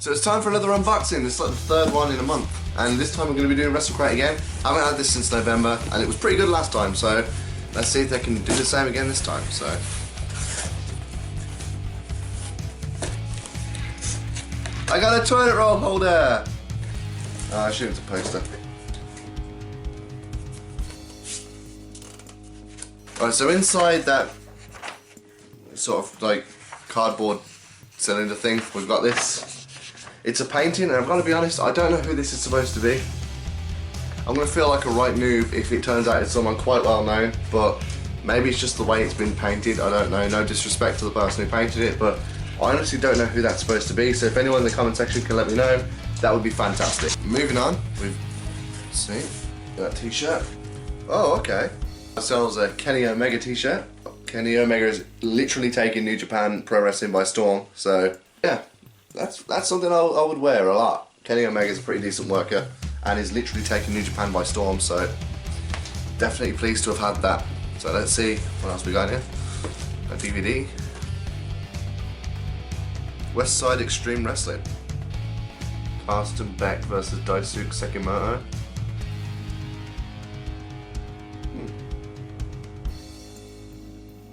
So it's time for another unboxing. This is like the third one in a month. And this time we're going to be doing WrestleCrate again. I haven't had this since November and it was pretty good last time, so let's see if they can do the same again this time. So I got a toilet roll holder! Oh, I assume it's a poster. Alright, so inside that sort of like cardboard cylinder thing, we've got this. It's a painting, and I'm going to be honest, I don't know who this is supposed to be. I'm going to feel like a right noob if it turns out it's someone quite well known, but maybe it's just the way it's been painted, I don't know. No disrespect to the person who painted it, but I honestly don't know who that's supposed to be, so if anyone in the comment section can let me know, that would be fantastic. Moving on, we've see that t-shirt. Oh, okay. Ourselves a Kenny Omega t-shirt. Kenny Omega is literally taking New Japan Pro Wrestling by storm, so yeah. That's something I would wear a lot. Kenny Omega is a pretty decent worker and is literally taking New Japan by storm, so definitely pleased to have had that. So let's see what else we got here. A DVD. West Side Extreme Wrestling. Carsten Beck versus Daisuke Sekimoto.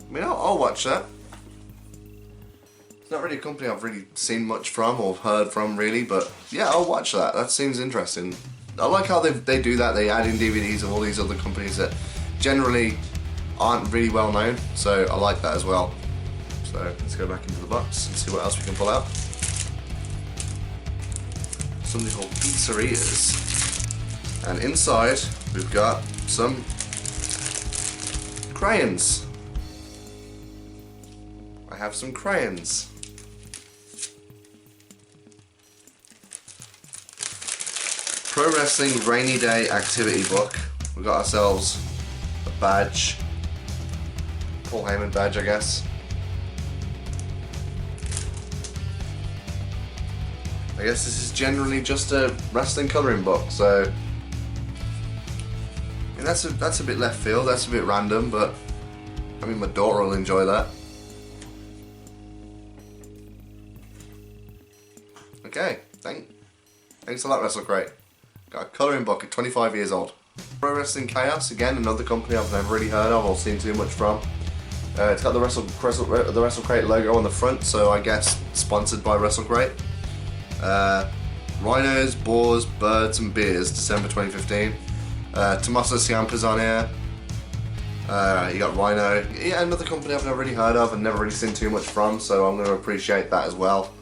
I mean, I'll watch that. It's not really a company I've really seen much from or heard from really, but yeah, I'll watch that. That seems interesting. I like how they do that. They add in DVDs of all these other companies that generally aren't really well known, so I like that as well. So let's go back into the box and see what else we can pull out. Something called pizzerias, and inside we've got some crayons. I have some crayons. Pro Wrestling Rainy Day Activity Book. We got ourselves a badge. Paul Heyman badge, I guess. I guess this is generally just a wrestling colouring book, so I mean, that's a bit left field, that's a bit random, but I mean my daughter will enjoy that. Okay, thanks a lot, WrestleCrate. Got a colouring book at 25 years old. Pro Wrestling Chaos, again, another company I've never really heard of or seen too much from. It's got the WrestleCrate logo on the front, so I guess sponsored by WrestleCrate. Rhinos, Boars, Birds and Beers, December 2015. Tommaso Ciampa's on here. You got Rhino. Yeah, another company I've never really heard of and never really seen too much from, so I'm going to appreciate that as well.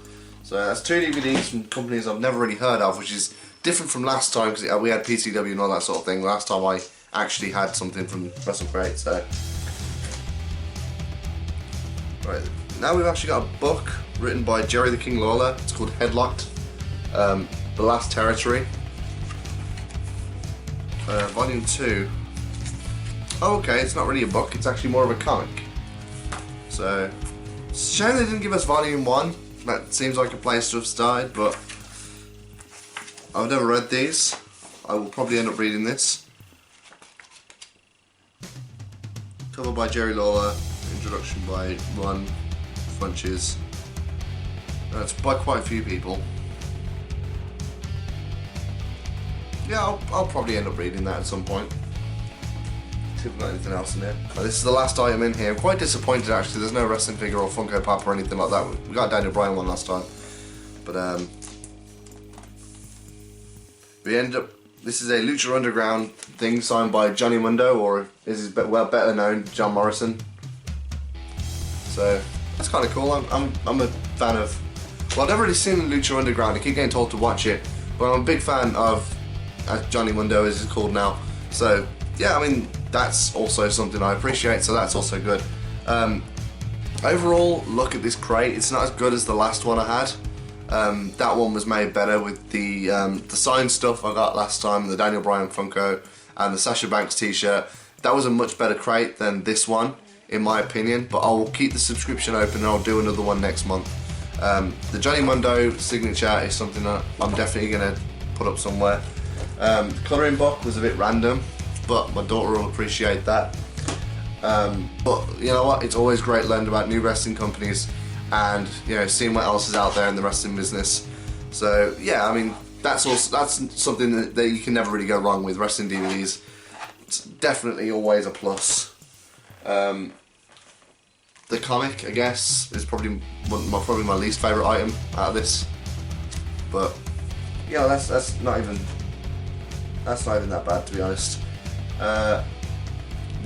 So that's two DVDs from companies I've never really heard of, which is different from last time because we had PCW and all that sort of thing. Last time I actually had something from WrestleCrate, so. Right, now we've actually got a book written by Jerry the King Lawler. It's called Headlocked, The Last Territory. Volume 2. Oh, okay, it's not really a book, it's actually more of a comic. So, it's a shame they didn't give us Volume 1. That seems like a place to have started, but I've never read these. I will probably end up reading this. Cover by Jerry Lawler, introduction by Ron Funches. It's by quite a few people. Yeah, I'll probably end up reading that at some point. See if we've got anything else in there. This is the last item in here. I'm quite disappointed actually, there's no wrestling figure or Funko Pop or anything like that. We got a Daniel Bryan one last time. But we ended up, this is a Lucha Underground thing signed by Johnny Mundo, or is better known, John Morrison. So that's kind of cool. I'm a fan of, well, I've never really seen Lucha Underground. I keep getting told to watch it, but I'm a big fan of Johnny Mundo, as he's called now. So yeah, I mean, that's also something I appreciate, so that's also good. Overall, look at this crate. It's not as good as the last one I had. That one was made better with the signed stuff I got last time, the Daniel Bryan Funko and the Sasha Banks t-shirt. That was a much better crate than this one, in my opinion, but I will keep the subscription open and I'll do another one next month. The Johnny Mundo signature is something that I'm definitely going to put up somewhere. The colouring book was a bit random, but my daughter will appreciate that. But you know what, it's always great learning about new wrestling companies and, you know, seeing what else is out there in the wrestling business. So yeah, I mean, that's something that you can never really go wrong with. Wrestling DVDs, it's definitely always a plus. The comic, I guess, is probably my least favourite item out of this. But yeah, that's not even that bad, to be honest. The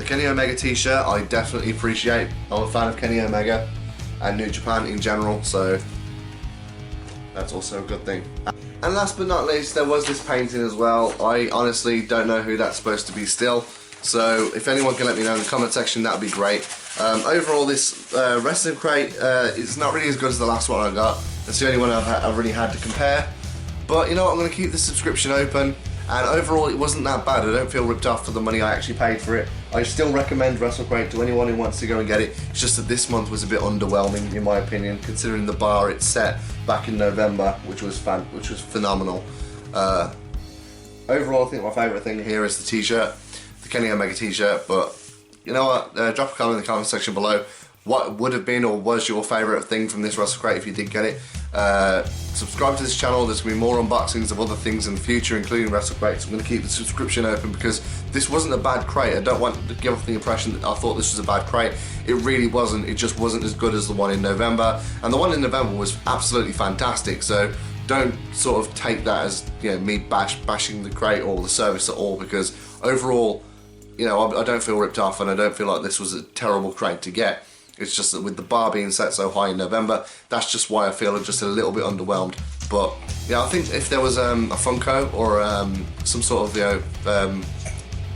Kenny Omega t-shirt I definitely appreciate. I'm a fan of Kenny Omega and New Japan in general, so that's also a good thing. And last but not least, there was this painting as well. I honestly don't know who that's supposed to be still, so if anyone can let me know in the comment section, that would be great. Overall, this Wrestling Crate is not really as good as the last one I got. It's the only one I've really had to compare. But you know what, I'm going to keep the subscription open, and overall it wasn't that bad. I don't feel ripped off for the money I actually paid for it. I still recommend WrestleCrate to anyone who wants to go and get it. It's just that this month was a bit underwhelming in my opinion, considering the bar it set back in November, which was phenomenal. Overall, I think my favourite thing here is the t-shirt, the Kenny Omega t-shirt, but you know what, drop a comment in the comment section below. What would have been or was your favourite thing from this WrestleCrate if you did get it? Subscribe to this channel, there's going to be more unboxings of other things in the future, including WrestleCrate, so I'm going to keep the subscription open because this wasn't a bad crate. I don't want to give off the impression that I thought this was a bad crate. It really wasn't, it just wasn't as good as the one in November, and the one in November was absolutely fantastic, so don't sort of take that as, you know, me bashing the crate or the service at all, because overall, you know, I don't feel ripped off and I don't feel like this was a terrible crate to get. It's just that with the bar being set so high in November, that's just why I feel just a little bit underwhelmed. But yeah, I think if there was a Funko or some sort of, you know,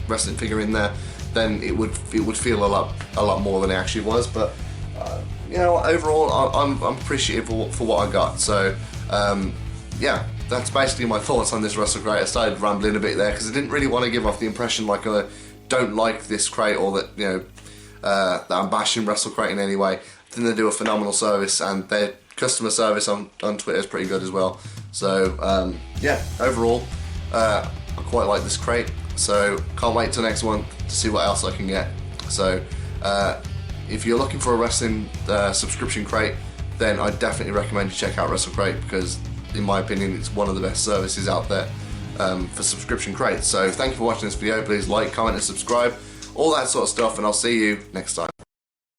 wrestling figure in there, then it would feel a lot more than it actually was. But you know, overall, I'm appreciative for what I got. So yeah, that's basically my thoughts on this WrestleCrate. I started rambling a bit there because I didn't really want to give off the impression like I don't like this crate, or that, you know, that I'm bashing WrestleCrate in any way. I think they do a phenomenal service, and their customer service on Twitter is pretty good as well. So yeah, overall, I quite like this crate. So can't wait till next month to see what else I can get. So if you're looking for a wrestling subscription crate, then I definitely recommend you check out WrestleCrate, because in my opinion it's one of the best services out there for subscription crates. So thank you for watching this video. Please like, comment and subscribe, all that sort of stuff, and I'll see you next time.